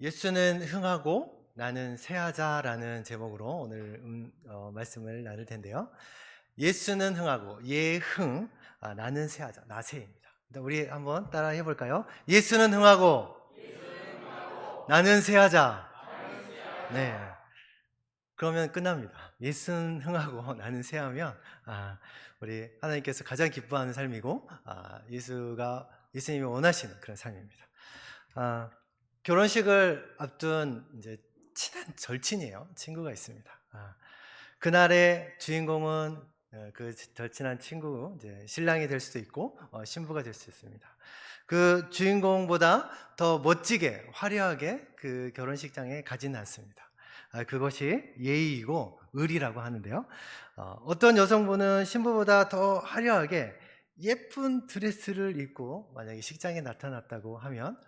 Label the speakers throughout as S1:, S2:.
S1: 예수는 흥하고 나는 새하자라는 제목으로 오늘 말씀을 나눌 텐데요. 예수는 흥하고 예흥, 나는 새하자, 나새입니다. 우리 한번 따라 해볼까요? 예수는 흥하고 나는 새하자. 네. 그러면 끝납니다. 예수는 흥하고 나는 새하면 우리 하나님께서 가장 기뻐하는 삶이고 예수님이 원하시는 그런 삶입니다. 결혼식을 앞둔 이제 친한 절친이에요. 친구가 있습니다. 그날의 주인공은 그 절친한 친구, 이제 신랑이 될 수도 있고 신부가 될 수 있습니다. 그 주인공보다 더 멋지게 화려하게 그 결혼식장에 가지는 않습니다. 그것이 예의이고 의리라고 하는데요. 어떤 여성분은 신부보다 더 화려하게 예쁜 드레스를 입고 만약에 식장에 나타났다고 하면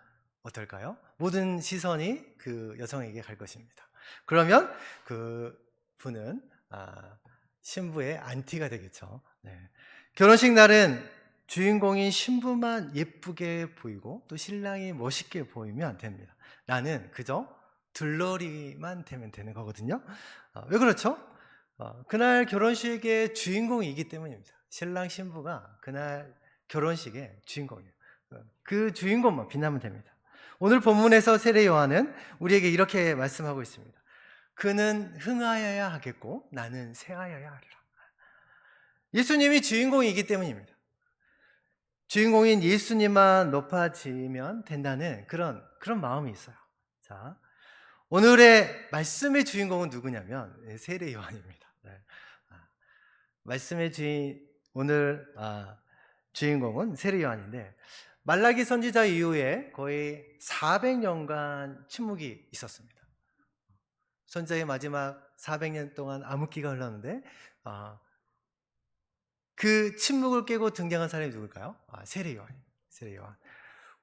S1: 어떨까요? 모든 시선이 그 여성에게 갈 것입니다. 그러면 그 분은 신부의 안티가 되겠죠. 네. 결혼식 날은 주인공인 신부만 예쁘게 보이고 또 신랑이 멋있게 보이면 됩니다. 나는 그저 들러리만 되면 되는 거거든요. 왜 그렇죠? 그날 결혼식의 주인공이기 때문입니다. 신랑 신부가 그날 결혼식의 주인공이에요. 그 주인공만 빛나면 됩니다. 오늘 본문에서 세례 요한은 우리에게 이렇게 말씀하고 있습니다. 그는 흥하여야 하겠고 나는 새하여야 하리라. 예수님이 주인공이기 때문입니다. 주인공인 예수님만 높아지면 된다는 그런 마음이 있어요. 자, 오늘의 말씀의 주인공은 누구냐면 세례 요한입니다. 네. 말씀의 오늘 주인공은 세례 요한인데 말라기 선지자 이후에 거의 400년간 침묵이 있었습니다. 선지자의 마지막 400년 동안 암흑기가 흘렀는데 그 침묵을 깨고 등장한 사람이 누굴까요? 세례 요한입니다. 세례 요한.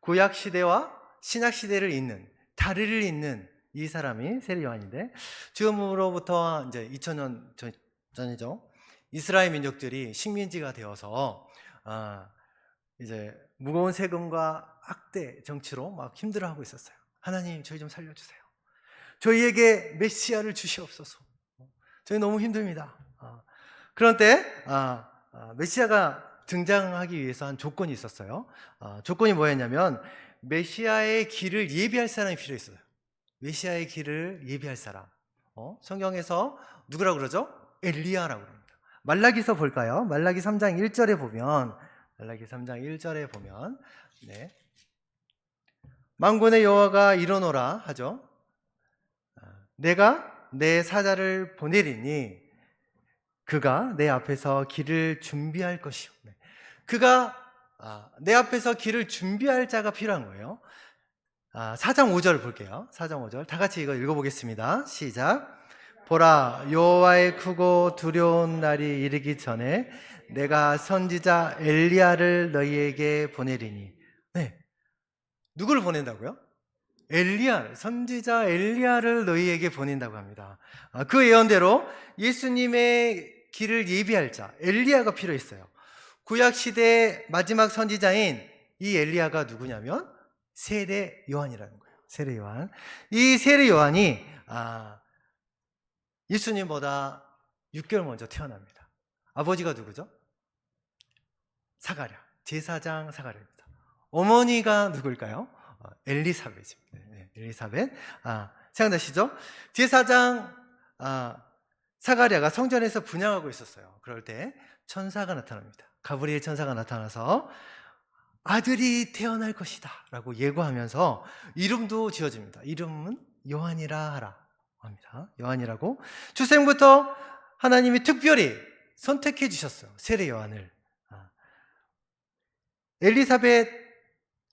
S1: 구약 시대와 신약 시대를 잇는 다리를 잇는 이 사람이 세례 요한인데 지금으로부터 이제 2000년 전이죠. 이스라엘 민족들이 식민지가 되어서 이제 무거운 세금과 학대 정치로 막 힘들어하고 있었어요. 하나님 저희 좀 살려주세요. 저희에게 메시아를 주시옵소서. 저희 너무 힘듭니다. 그런 때 메시아가 등장하기 위해서 한 조건이 있었어요. 조건이 뭐였냐면 메시아의 길을 예비할 사람이 필요했어요. 메시아의 길을 예비할 사람. 성경에서 누구라고 그러죠? 엘리야라고 합니다. 말라기서 볼까요? 말라기 3장 1절에 보면 네. 만군의 여호와가 이르노라 하죠. 내가 내 사자를 보내리니 그가 내 앞에서 길을 준비할 것이요. 그가 내 앞에서 길을 준비할 자가 필요한 거예요. 4장 5절 볼게요. 4장 5절 다 같이 이거 읽어보겠습니다. 시작. 보라, 여호와의 크고 두려운 날이 이르기 전에 내가 선지자 엘리야를 너희에게 보내리니. 네. 누구를 보낸다고요? 선지자 엘리야를 너희에게 보낸다고 합니다. 그 예언대로 예수님의 길을 예비할 자 엘리야가 필요했어요. 구약 시대의 마지막 선지자인 이 엘리야가 누구냐면 세례 요한이라는 거예요. 세례 요한. 이 세례 요한이 예수님보다 6개월 먼저 태어납니다. 아버지가 누구죠? 사가랴, 제사장 사가랴입니다. 어머니가 누굴까요? 엘리사벳입니다. 네, 엘리사벳. 생각나시죠? 제사장 사가랴가 성전에서 분향하고 있었어요. 그럴 때 천사가 나타납니다. 가브리엘 천사가 나타나서 아들이 태어날 것이다 라고 예고하면서 이름도 지어집니다. 이름은 요한이라 하라 합니다. 요한이라고. 출생부터 하나님이 특별히 선택해 주셨어요. 세례 요한을.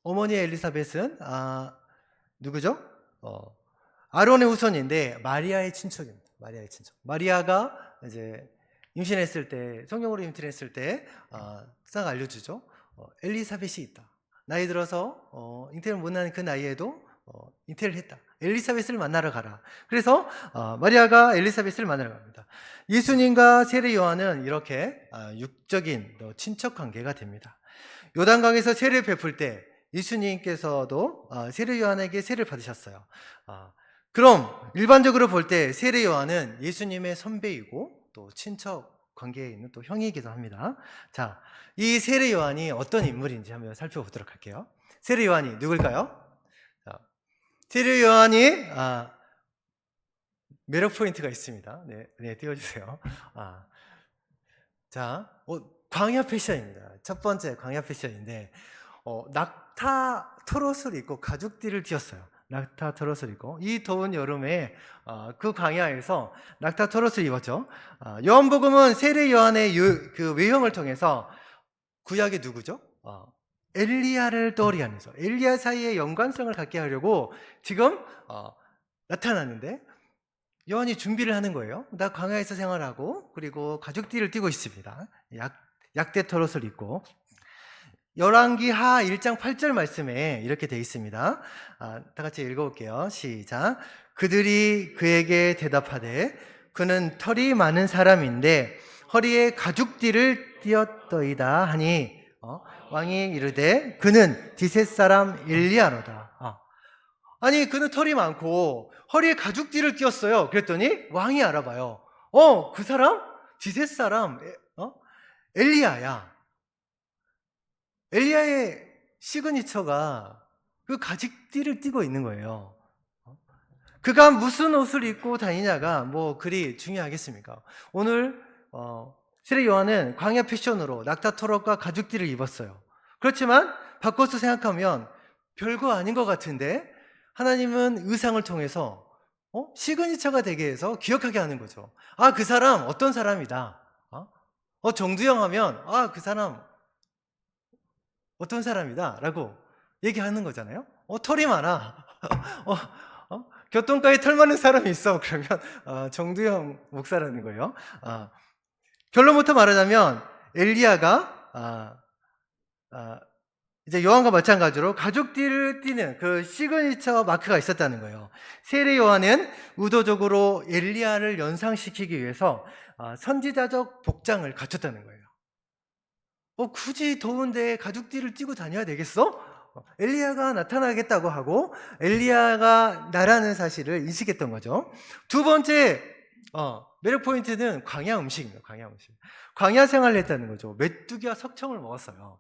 S1: 어머니 엘리사벳은 누구죠? 아론의 후손인데 마리아의 친척입니다. 마리아의 친척. 마리아가 이제 임신했을 때, 성령으로 임신했을 때 딱 알려주죠. 엘리사벳이 있다. 나이 들어서 잉태를 못하는 그 나이에도 잉태를 했다. 엘리사벳을 만나러 가라. 그래서 마리아가 엘리사벳을 만나러 갑니다. 예수님과 세례 요한은 이렇게 육적인 친척 관계가 됩니다. 요단강에서 세례를 베풀 때 예수님께서도 세례 요한에게 세례를 받으셨어요. 그럼 일반적으로 볼 때 세례 요한은 예수님의 선배이고 또 친척 관계에 있는 또 형이기도 합니다. 자, 이 세례 요한이 어떤 인물인지 한번 살펴보도록 할게요. 세례 요한이 누굴까요? 자, 세례 요한이 매력 포인트가 있습니다. 네, 띄워주세요. 자, 광야 패션입니다. 첫 번째 광야 패션인데, 낙타 트롯을 입고 가죽띠를 띄었어요. 낙타 트롯을 입고 이 더운 여름에 그 광야에서 낙타 트롯을 입었죠. 요한복음은 세례 요한의 그 외형을 통해서 구약의 누구죠? 엘리야를 떠올리게 하면서 엘리야 사이의 연관성을 갖게 하려고 지금 나타났는데 요한이 준비를 하는 거예요. 나 광야에서 생활하고 그리고 가죽띠를 띠고 있습니다. 약대 트롯을 입고 열왕기 하 1장 8절 말씀에 이렇게 되어 있습니다. 다 같이 읽어볼게요. 시작. 그들이 그에게 대답하되 그는 털이 많은 사람인데 허리에 가죽띠를 띠었더이다 하니 왕이 이르되 그는 디셋 사람 엘리야로다. 아니 그는 털이 많고 허리에 가죽띠를 띠었어요. 그랬더니 왕이 알아봐요. 그 사람 디셋 사람 엘리야야. 엘리야의 시그니처가 그 가죽띠를 띠고 있는 거예요. 그가 무슨 옷을 입고 다니냐가 그리 중요하겠습니까? 오늘 세례 요한은 광야 패션으로 낙타 트롯과 가죽띠를 입었어요. 그렇지만 바꿔서 생각하면 별거 아닌 것 같은데 하나님은 의상을 통해서 시그니처가 되게 해서 기억하게 하는 거죠. 그 사람 어떤 사람이다. 정두영 하면 그 사람 어떤 사람이다 라고 얘기하는 거잖아요. 털이 많아. 교통가에 털 많은 사람이 있어. 그러면 정두영 목사라는 거예요. 결론부터 말하자면 엘리야가 이제 요한과 마찬가지로 가죽띠를 띠는 그 시그니처 마크가 있었다는 거예요. 세례 요한은 의도적으로 엘리야를 연상시키기 위해서 선지자적 복장을 갖췄다는 거예요. 굳이 더운데 가죽띠를 띠고 다녀야 되겠어? 엘리야가 나타나겠다고 하고 엘리야가 나라는 사실을 인식했던 거죠. 두 번째 매력 포인트는 광야 음식입니다. 광야 음식. 광야 생활을 했다는 거죠. 메뚜기와 석청을 먹었어요.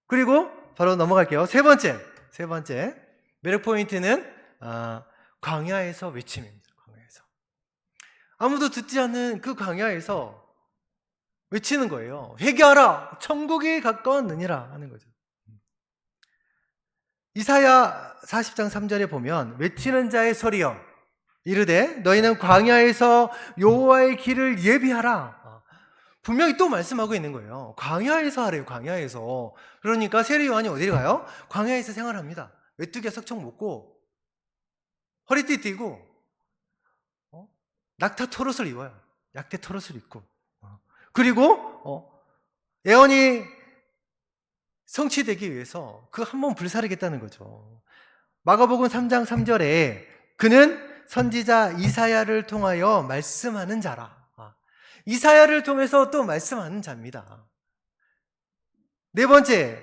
S1: 그리고 바로 넘어갈게요. 세 번째 매력 포인트는 광야에서 외침입니다. 광야에서 아무도 듣지 않는 그 광야에서 외치는 거예요. 회개하라, 천국이 가까웠느니라 하는 거죠. 이사야 40장 3절에 보면 외치는 자의 소리여 이르되 너희는 광야에서 여호와의 길을 예비하라. 분명히 또 말씀하고 있는 거예요. 광야에서 하래요. 광야에서. 그러니까 세례 요한이 어디를 가요? 광야에서 생활합니다. 메뚜기와 석청 먹고 허리띠 띠고 낙타 토롯을 입어요. 약대 토롯을 입고 그리고 예언이 성취되기 위해서 그 한 몸 불사르겠다는 거죠. 마가복음 3장 3절에 그는 선지자 이사야를 통하여 말씀하는 자라. 이사야를 통해서 또 말씀하는 자입니다. 네 번째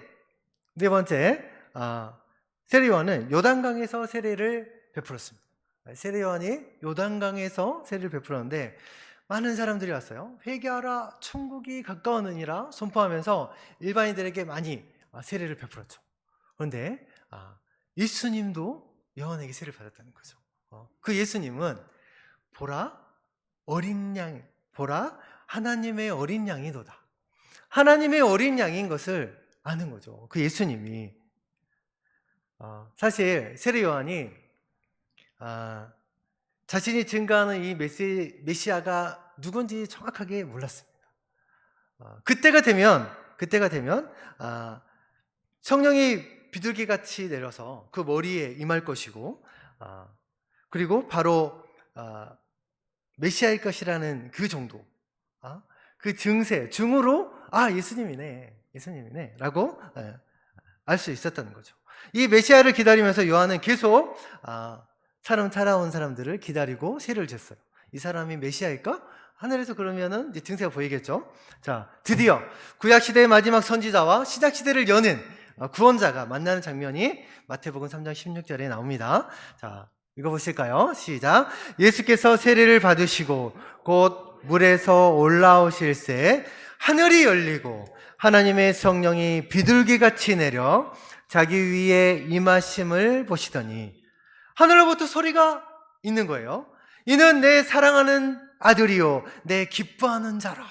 S1: 세례 요한은 요단강에서 세례를 베풀었습니다. 세례 요한이 요단강에서 세례를 베풀었는데 많은 사람들이 왔어요. 회개하라, 천국이 가까웠느니라 선포하면서 일반인들에게 많이 세례를 베풀었죠. 그런데 예수님도 요한에게 세례를 받았다는 거죠. 그 예수님은 보라 어린 양, 보라 하나님의 어린 양이도다. 하나님의 어린 양인 것을 아는 거죠. 그 예수님이 사실 세례 요한이 자신이 증거하는 이 메시아가 누군지 정확하게 몰랐습니다. 그때가 되면 성령이 비둘기같이 내려서 그 머리에 임할 것이고 그리고 바로 메시아일 것이라는 그 정도 그 증으로 예수님이네 라고 알 수 있었다는 거죠. 이 메시아를 기다리면서 요한은 계속 살아온 사람들을 기다리고 세를 졌어요. 이 사람이 메시아일까? 하늘에서 그러면은 이제 증세가 보이겠죠. 자, 드디어 구약 시대의 마지막 선지자와 신약 시대를 여는 구원자가 만나는 장면이 마태복음 3장 16절에 나옵니다. 자, 읽어보실까요? 시작. 예수께서 세례를 받으시고 곧 물에서 올라오실새 하늘이 열리고 하나님의 성령이 비둘기같이 내려 자기 위에 임하심을 보시더니 하늘로부터 소리가 있는 거예요. 이는 내 사랑하는 아들이요 내 기뻐하는 자라.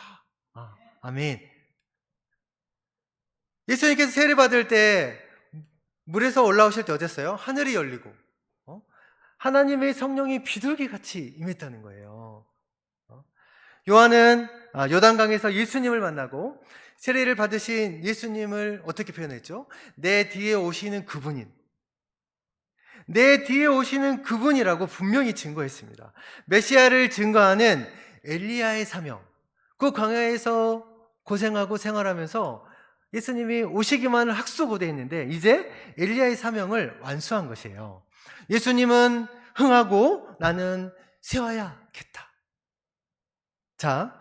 S1: 아멘. 예수님께서 세례 받을 때 물에서 올라오실 때 어땠어요? 하늘이 열리고 하나님의 성령이 비둘기같이 임했다는 거예요. 요한은 요단강에서 예수님을 만나고 세례를 받으신 예수님을 어떻게 표현했죠? 내 뒤에 오시는 그분인, 내 뒤에 오시는 그분이라고 분명히 증거했습니다. 메시아를 증거하는 엘리야의 사명, 그 광야에서 고생하고 생활하면서 예수님이 오시기만을 학수고대했는데 이제 엘리야의 사명을 완수한 것이에요. 예수님은 흥하고 나는 세워야겠다. 자,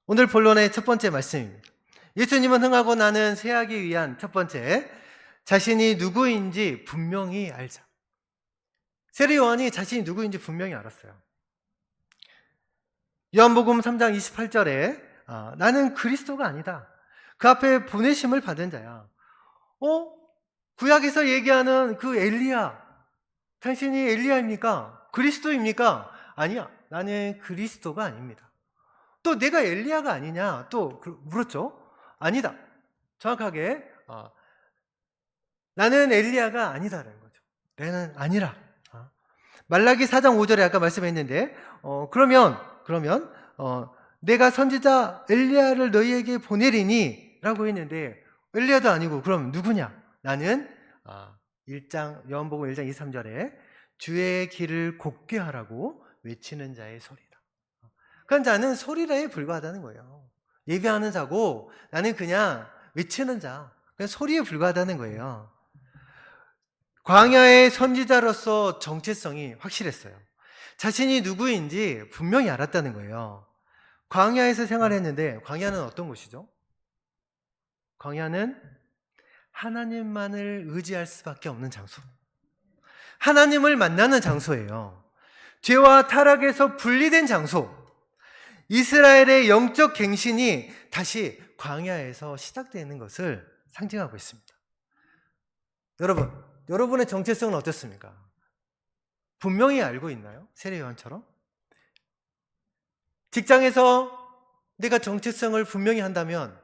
S1: 오늘 본론의 첫 번째 말씀입니다. 예수님은 흥하고 나는 세하기 위한 첫 번째, 자신이 누구인지 분명히 알자. 세례 요한이 자신이 누구인지 분명히 알았어요. 요한복음 3장 28절에 나는 그리스도가 아니다. 그 앞에 보내심을 받은 자야. 구약에서 얘기하는 그 엘리야, 당신이 엘리야입니까? 그리스도입니까? 아니야, 나는 그리스도가 아닙니다. 또 내가 엘리야가 아니냐 또 물었죠. 아니다. 정확하게 나는 엘리야가 아니다라는 거죠. 나는 아니라. 말라기 4장 5절에 아까 말씀했는데 그러면 내가 선지자 엘리야를 너희에게 보내리니 라고 했는데 엘리야도 아니고 그럼 누구냐? 나는 요한복음 1장 23절에 주의 길을 곧게 하라고 외치는 자의 소리다. 그러니까 나는 소리라에 불과하다는 거예요. 예배하는 자고 나는 그냥 외치는 자, 그냥 소리에 불과하다는 거예요. 광야의 선지자로서 정체성이 확실했어요. 자신이 누구인지 분명히 알았다는 거예요. 광야에서 생활했는데 광야는 어떤 곳이죠? 광야는 하나님만을 의지할 수밖에 없는 장소, 하나님을 만나는 장소예요. 죄와 타락에서 분리된 장소, 이스라엘의 영적 갱신이 다시 광야에서 시작되는 것을 상징하고 있습니다. 여러분의 정체성은 어떻습니까? 분명히 알고 있나요? 세례 요한처럼? 직장에서 내가 정체성을 분명히 한다면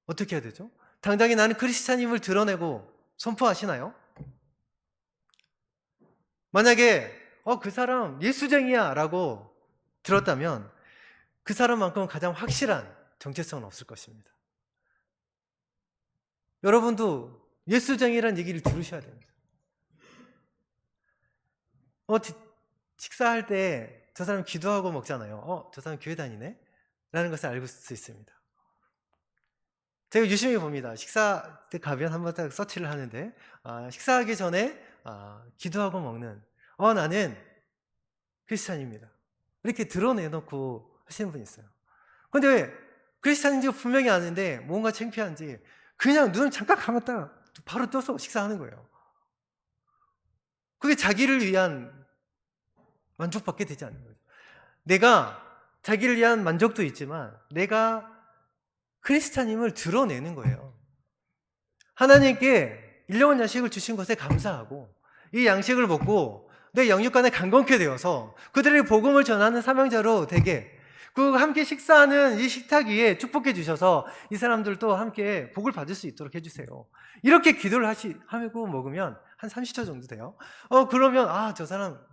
S1: 어떻게 해야 되죠? 당장에 나는 크리스찬임을 드러내고 선포하시나요? 만약에 그 사람 예수쟁이야 라고 들었다면 그 사람만큼 가장 확실한 정체성은 없을 것입니다. 여러분도 예수쟁이라는 얘기를 들으셔야 됩니다. 식사할 때 저 사람 기도하고 먹잖아요. 저 사람 교회 다니네? 라는 것을 알 수 있습니다. 제가 유심히 봅니다. 식사 때 가면 한번 딱 서치를 하는데 식사하기 전에 기도하고 먹는 나는 크리스찬입니다. 이렇게 드러내놓고 하시는 분이 있어요. 그런데 왜 크리스찬인지 분명히 아는데 뭔가 창피한지 그냥 눈을 잠깐 감았다가 바로 떠서 식사하는 거예요. 그게 자기를 위한 만족받게 되지 않는 거죠. 내가 자기를 위한 만족도 있지만 내가 크리스찬임을 드러내는 거예요. 하나님께 일용한 양식을 주신 것에 감사하고 이 양식을 먹고 내 영육간에 강건케 되어서 그들의 복음을 전하는 사명자로 되게 함께 식사하는 이 식탁 위에 축복해 주셔서 이 사람들도 함께 복을 받을 수 있도록 해주세요. 이렇게 기도를 하고 먹으면 한 30초 정도 돼요. 그러면 저 사람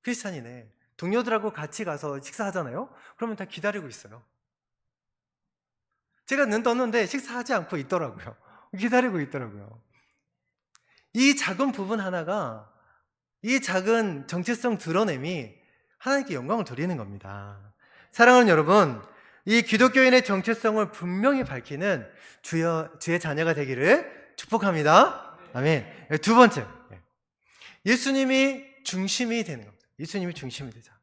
S1: 크리스찬이네. 동료들하고 같이 가서 식사하잖아요. 그러면 다 기다리고 있어요. 제가 눈 떴는데 식사하지 않고 있더라고요. 기다리고 있더라고요. 이 작은 부분 하나가, 이 작은 정체성 드러냄이 하나님께 영광을 돌리는 겁니다. 사랑하는 여러분, 이 기독교인의 정체성을 분명히 밝히는 주의 자녀가 되기를 축복합니다. 아멘. 두 번째, 예수님이 중심이 되는 겁니다. 예수님이 중심이 되자.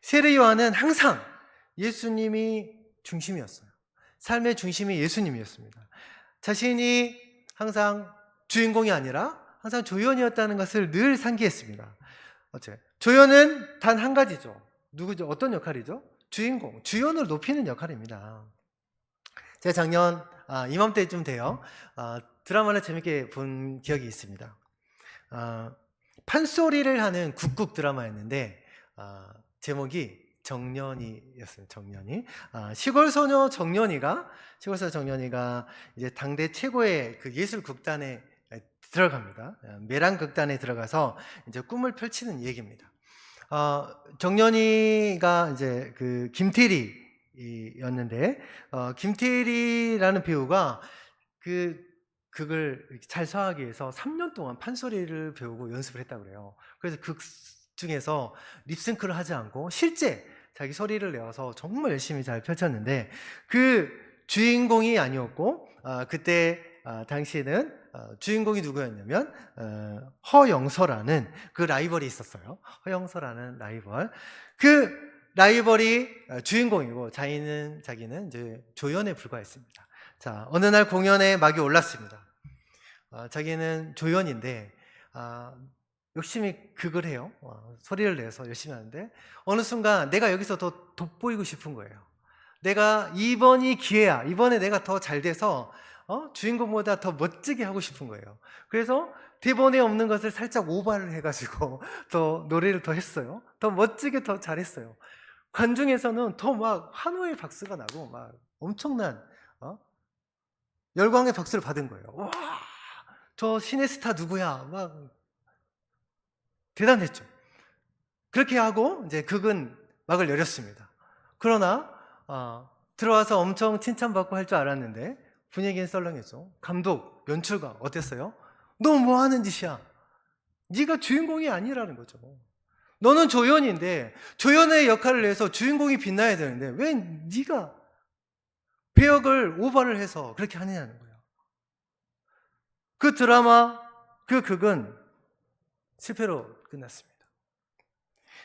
S1: 세례 요한은 항상 예수님이 중심이었어요. 삶의 중심이 예수님이었습니다. 자신이 항상 주인공이 아니라 항상 조연이었다는 것을 늘 상기했습니다. 조연은 단 한 가지죠. 누구죠? 어떤 역할이죠? 주인공, 주연을 높이는 역할입니다. 제가 작년 이맘때쯤 돼요. 드라마를 재밌게 본 기억이 있습니다. 판소리를 하는 국국 드라마였는데 제목이 정년이였어요. 정년이. 시골소녀 정년이가 이제 당대 최고의 그 예술극단에 들어갑니다. 매랑극단에 들어가서 이제 꿈을 펼치는 얘기입니다. 정년이가 이제 그 김태리였는데 김태리라는 배우가 그걸 잘 소화하기 위해서 3년 동안 판소리를 배우고 연습을 했다고 그래요. 그래서 극 중에서 립싱크를 하지 않고 실제 자기 소리를 내어서 정말 열심히 잘 펼쳤는데 그 주인공이 아니었고 그때 당시에는 주인공이 누구였냐면 허영서라는 그 라이벌이 있었어요. 허영서라는 라이벌. 그 라이벌이 주인공이고 자기는 이제 조연에 불과했습니다. 자, 어느 날 공연에 막이 올랐습니다. 자기는 조연인데 열심히 극을 해요. 소리를 내서 열심히 하는데 어느 순간 내가 여기서 더 돋보이고 싶은 거예요. 내가 이번이 기회야. 이번에 내가 더 잘 돼서 주인공보다 더 멋지게 하고 싶은 거예요. 그래서 대본에 없는 것을 살짝 오버를 해가지고 더 노래를 더 했어요. 더 멋지게 더 잘했어요. 관중에서는 더 막 환호의 박수가 나고 막 엄청난 열광의 박수를 받은 거예요. 와, 저 신의 스타 누구야? 막 대단했죠. 그렇게 하고 이제 극은 막을 열었습니다. 그러나 들어와서 엄청 칭찬받고 할 줄 알았는데 분위기는 썰렁했죠. 감독, 연출가 어땠어요? 너 뭐 하는 짓이야? 네가 주인공이 아니라는 거죠. 너는 조연인데 조연의 역할을 해서 주인공이 빛나야 되는데 왜 네가 배역을 오버를 해서 그렇게 하느냐는 거예요. 그 드라마, 그 극은 실패로 끝났습니다.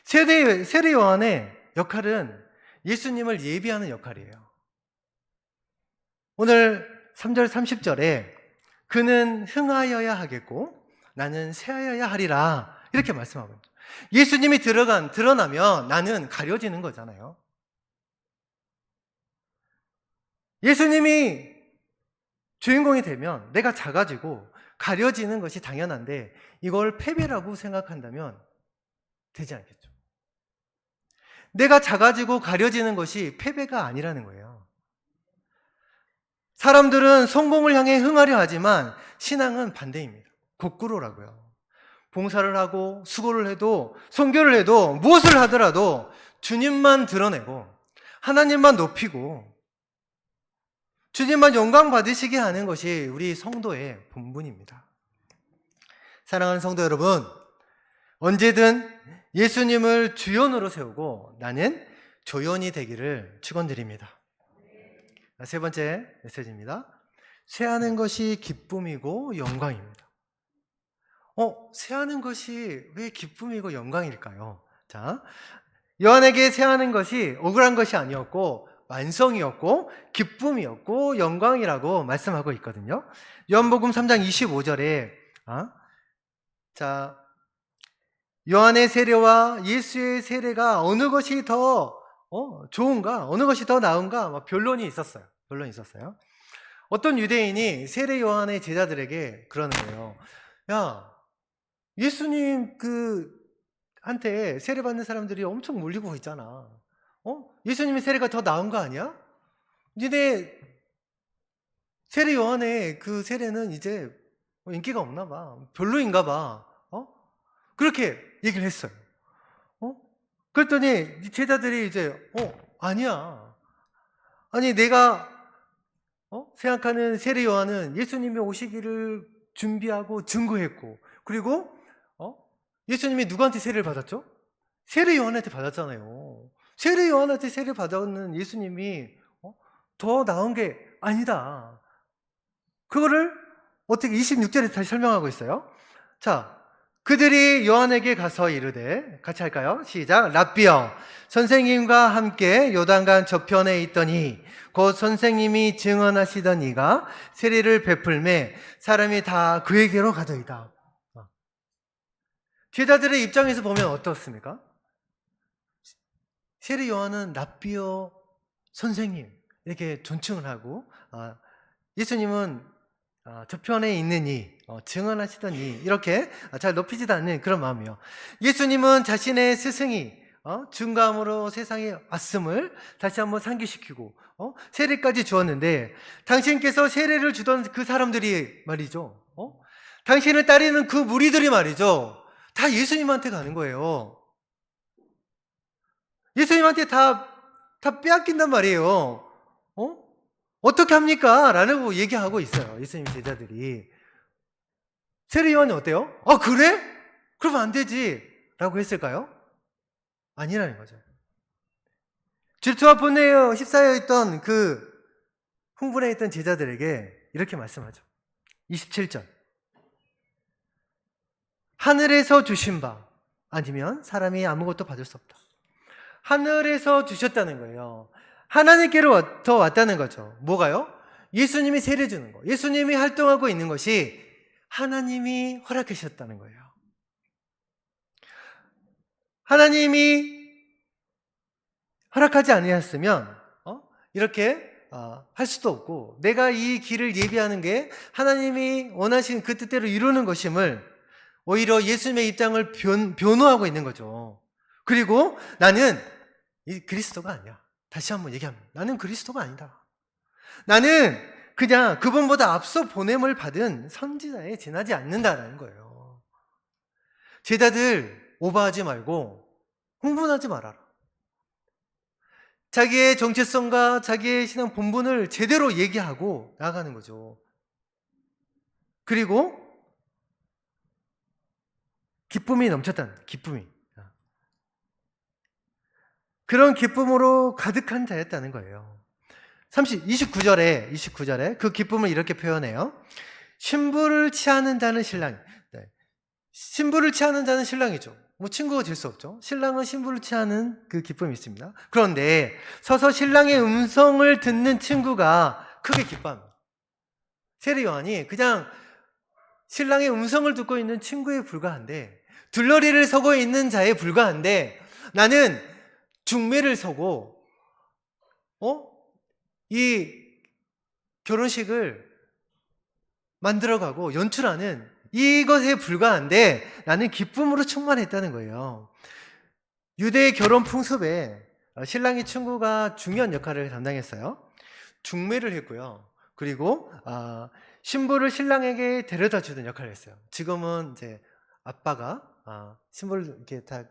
S1: 세례 요한의 역할은 예수님을 예비하는 역할이에요. 오늘 3절 30절에 그는 흥하여야 하겠고 나는 쇠하여야 하리라 이렇게 말씀하고 있죠. 예수님이 드러나면 나는 가려지는 거잖아요. 예수님이 주인공이 되면 내가 작아지고 가려지는 것이 당연한데 이걸 패배라고 생각한다면 되지 않겠죠. 내가 작아지고 가려지는 것이 패배가 아니라는 거예요. 사람들은 성공을 향해 흥하려 하지만 신앙은 반대입니다. 거꾸로라고요. 봉사를 하고 수고를 해도 선교를 해도 무엇을 하더라도 주님만 드러내고 하나님만 높이고 주님만 영광 받으시게 하는 것이 우리 성도의 본분입니다. 사랑하는 성도 여러분, 언제든 예수님을 주연으로 세우고 나는 조연이 되기를 축원드립니다. 세 번째 메시지입니다. 쇠하는 것이 기쁨이고 영광입니다. 쇠하는 것이 왜 기쁨이고 영광일까요? 자, 요한에게 쇠하는 것이 억울한 것이 아니었고 완성이었고 기쁨이었고 영광이라고 말씀하고 있거든요. 요한복음 3장 25절에 자, 요한의 세례와 예수의 세례가 어느 것이 더 좋은가? 어느 것이 더 나은가? 변론이 있었어요. 어떤 유대인이 세례 요한의 제자들에게 그러는 거예요. 야, 예수님 한테 세례 받는 사람들이 엄청 몰리고 있잖아. 예수님의 세례가 더 나은 거 아니야? 니네 세례 요한의 그 세례는 이제 인기가 없나 봐. 별로인가 봐. 그렇게 얘기를 했어요. 그랬더니 제자들이 이제 아니야. 아니 내가 생각하는 세례 요한은 예수님이 오시기를 준비하고 증거했고 그리고 예수님이 누구한테 세례를 받았죠? 세례 요한한테 받았잖아요. 세례 요한한테 세례 받았는 예수님이 더 나은 게 아니다. 그거를 어떻게 26절에 다시 설명하고 있어요. 자, 그들이 요한에게 가서 이르되, 같이 할까요? 시작. 랍비여, 선생님과 함께 요단강 저편에 있더니 곧 선생님이 증언하시던 이가 세례를 베풀매 사람이 다 그에게로 가더이다. 제자들의 입장에서 보면 어떻습니까? 세례 요한은 랍비여 선생님 이렇게 존칭을 하고, 예수님은 저편에 있는 이, 증언하시던 이, 이렇게 잘 높이지도 않는 그런 마음이요. 예수님은 자신의 스승이 증거함으로 세상에 왔음을 다시 한번 상기시키고 세례까지 주었는데, 당신께서 세례를 주던 그 사람들이 말이죠, 당신을 따르는 그 무리들이 말이죠, 다 예수님한테 가는 거예요. 예수님한테 다 빼앗긴단 말이에요. 어떻게 합니까? 라고 얘기하고 있어요, 예수님 제자들이. 세례 요한이 어때요? 그래? 그러면 안 되지 라고 했을까요? 아니라는 거죠. 질투와 분노에 휩싸여 있던 그 흥분해 있던 제자들에게 이렇게 말씀하죠. 27절. 하늘에서 주신 바 아니면 사람이 아무것도 받을 수 없다. 하늘에서 주셨다는 거예요. 하나님께로부터 왔다는 거죠. 뭐가요? 예수님이 세례 주는 거, 예수님이 활동하고 있는 것이 하나님이 허락해 주셨다는 거예요. 하나님이 허락하지 아니었으면 이렇게 할 수도 없고, 내가 이 길을 예비하는 게 하나님이 원하신 그 뜻대로 이루는 것임을 오히려 예수님의 입장을 변호하고 있는 거죠. 그리고 나는 이 그리스도가 아니야. 다시 한번 얘기합니다. 나는 그리스도가 아니다. 나는 그냥 그분보다 앞서 보냄을 받은 선지자에 지나지 않는다라는 거예요. 제자들 오버하지 말고 흥분하지 말아라. 자기의 정체성과 자기의 신앙 본분을 제대로 얘기하고 나가는 거죠. 그리고 기쁨이 넘쳤다는, 기쁨이. 그런 기쁨으로 가득한 자였다는 거예요. 29절에 그 기쁨을 이렇게 표현해요. 신부를 취하는 자는 신랑. 네. 신부를 취하는 자는 신랑이죠. 친구가 될 수 없죠. 신랑은 신부를 취하는 그 기쁨이 있습니다. 그런데 서서 신랑의 음성을 듣는 친구가 크게 기뻐합니다. 세례 요한이 그냥 신랑의 음성을 듣고 있는 친구에 불과한데, 둘러리를 서고 있는 자에 불과한데, 나는 중매를 서고 이 결혼식을 만들어가고 연출하는 이것에 불과한데 나는 기쁨으로 충만했다는 거예요. 유대의 결혼 풍습에 신랑의 친구가 중요한 역할을 담당했어요. 중매를 했고요. 그리고 신부를 신랑에게 데려다 주는 역할을 했어요. 지금은 이제 아빠가 신부를 이렇게 다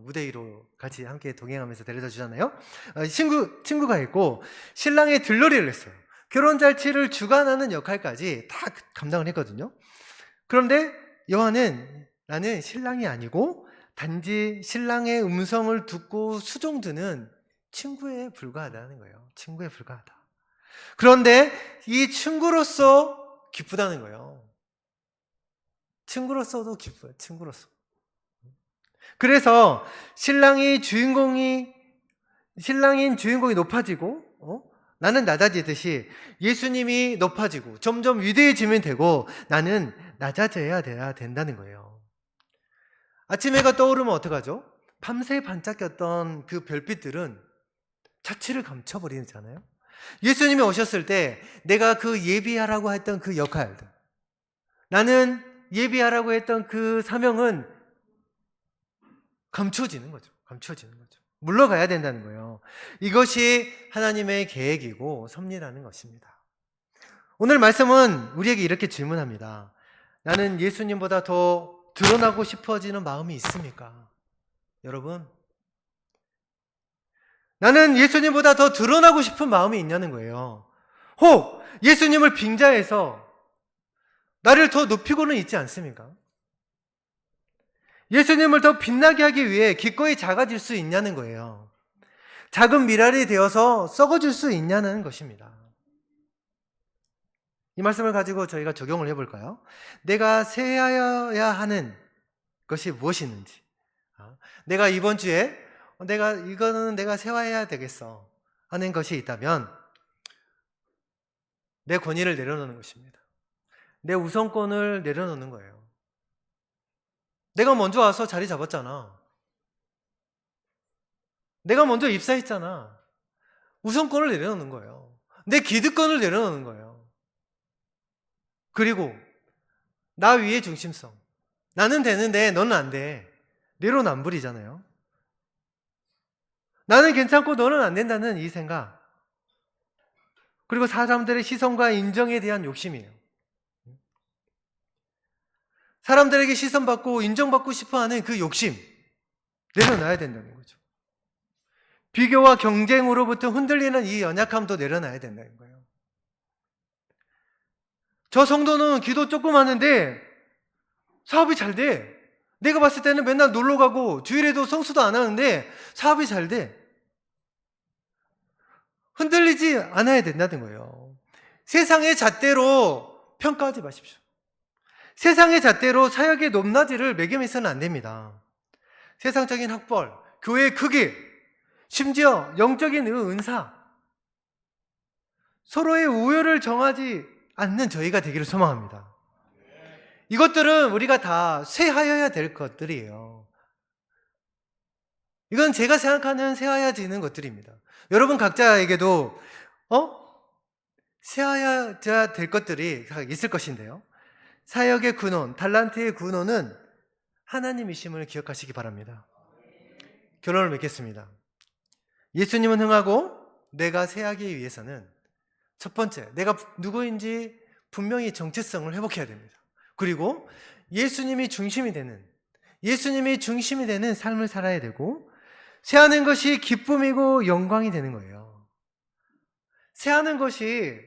S1: 무대 위로 같이 함께 동행하면서 데려다 주잖아요. 친구가 있고, 신랑의 들러리를 했어요. 결혼 잔치를 주관하는 역할까지 다 감당을 했거든요. 그런데 요한은 나는 신랑이 아니고 단지 신랑의 음성을 듣고 수종드는 친구에 불과하다는 거예요. 친구에 불과하다. 그런데 이 친구로서 기쁘다는 거예요. 친구로서도 기뻐요. 친구로서. 그래서 신랑인 주인공이 높아지고 나는 낮아지듯이 예수님이 높아지고 점점 위대해지면 되고 나는 낮아져야 된다는 거예요. 아침 해가 떠오르면 어떡하죠? 밤새 반짝였던 그 별빛들은 자취를 감춰버리잖아요. 예수님이 오셨을 때 내가 그 예비하라고 했던 그 역할들, 나는 예비하라고 했던 그 사명은 감춰지는 거죠. 물러가야 된다는 거예요. 이것이 하나님의 계획이고 섭리라는 것입니다. 오늘 말씀은 우리에게 이렇게 질문합니다. 나는 예수님보다 더 드러나고 싶어지는 마음이 있습니까? 여러분, 나는 예수님보다 더 드러나고 싶은 마음이 있냐는 거예요. 혹 예수님을 빙자해서 나를 더 높이고는 있지 않습니까? 예수님을 더 빛나게 하기 위해 기꺼이 작아질 수 있냐는 거예요. 작은 미랄이 되어서 썩어질 수 있냐는 것입니다. 이 말씀을 가지고 저희가 적용을 해볼까요? 내가 세하여야 하는 것이 무엇이 있는지, 내가 이번 주에 이거는 내가 세워야 되겠어 하는 것이 있다면 내 권위를 내려놓는 것입니다. 내 우선권을 내려놓는 거예요. 내가 먼저 와서 자리 잡았잖아. 내가 먼저 입사했잖아. 우선권을 내려놓는 거예요. 내 기득권을 내려놓는 거예요. 그리고 나 위의 중심성. 나는 되는데 너는 안 돼. 내로남불이잖아요. 나는 괜찮고 너는 안 된다는 이 생각. 그리고 사람들의 시선과 인정에 대한 욕심이에요. 사람들에게 시선받고 인정받고 싶어하는 그 욕심 내려놔야 된다는 거죠. 비교와 경쟁으로부터 흔들리는 이 연약함도 내려놔야 된다는 거예요. 저 성도는 기도 조금 하는데 사업이 잘 돼. 내가 봤을 때는 맨날 놀러 가고 주일에도 성수도 안 하는데 사업이 잘 돼. 흔들리지 않아야 된다는 거예요. 세상의 잣대로 평가하지 마십시오. 세상의 잣대로 사역의 높낮이를 매김해서는 안 됩니다. 세상적인 학벌, 교회의 크기, 심지어 영적인 은사, 서로의 우열을 정하지 않는 저희가 되기를 소망합니다. 이것들은 우리가 다 쇠하여야 될 것들이에요. 이건 제가 생각하는 쇠하여지는 것들입니다. 여러분 각자에게도 쇠하여야 될 것들이 있을 것인데요. 사역의 근원, 달란트의 근원은 하나님이심을 기억하시기 바랍니다. 결론을 맺겠습니다. 예수님은 흥하고 내가 쇠하기 위해서는 첫 번째, 내가 누구인지 분명히 정체성을 회복해야 됩니다. 그리고 예수님이 중심이 되는 삶을 살아야 되고, 쇠하는 것이 기쁨이고 영광이 되는 거예요. 쇠하는 것이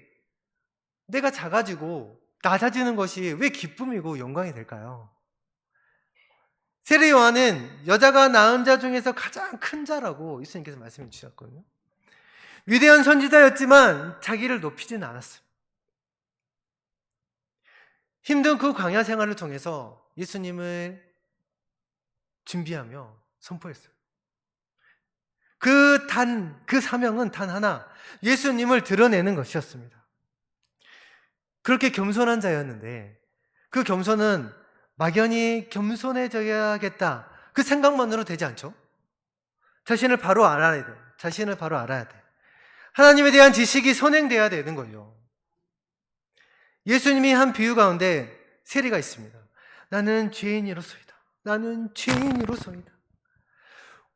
S1: 내가 작아지고 낮아지는 것이 왜 기쁨이고 영광이 될까요? 세례 요한은 여자가 낳은 자 중에서 가장 큰 자라고 예수님께서 말씀해 주셨거든요. 위대한 선지자였지만 자기를 높이지는 않았어요. 힘든 그 광야 생활을 통해서 예수님을 준비하며 선포했어요. 그 사명은 단 하나, 예수님을 드러내는 것이었습니다. 그렇게 겸손한 자였는데 그 겸손은 막연히 겸손해져야겠다 그 생각만으로 되지 않죠. 자신을 바로 알아야 돼. 하나님에 대한 지식이 선행돼야 되는 거죠. 예수님이 한 비유 가운데 세리가 있습니다. 나는 죄인으로소이다.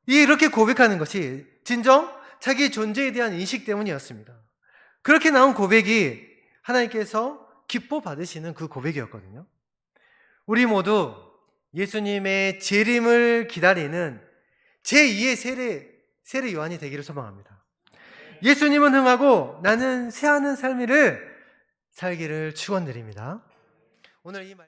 S1: 이렇게 고백하는 것이 진정 자기 존재에 대한 인식 때문이었습니다. 그렇게 나온 고백이 하나님께서 기뻐 받으시는 그 고백이었거든요. 우리 모두 예수님의 재림을 기다리는 제2의 세례 요한이 되기를 소망합니다. 예수님은 흥하고 나는 쇠하는 삶을 살기를 축원드립니다. 오늘 이 말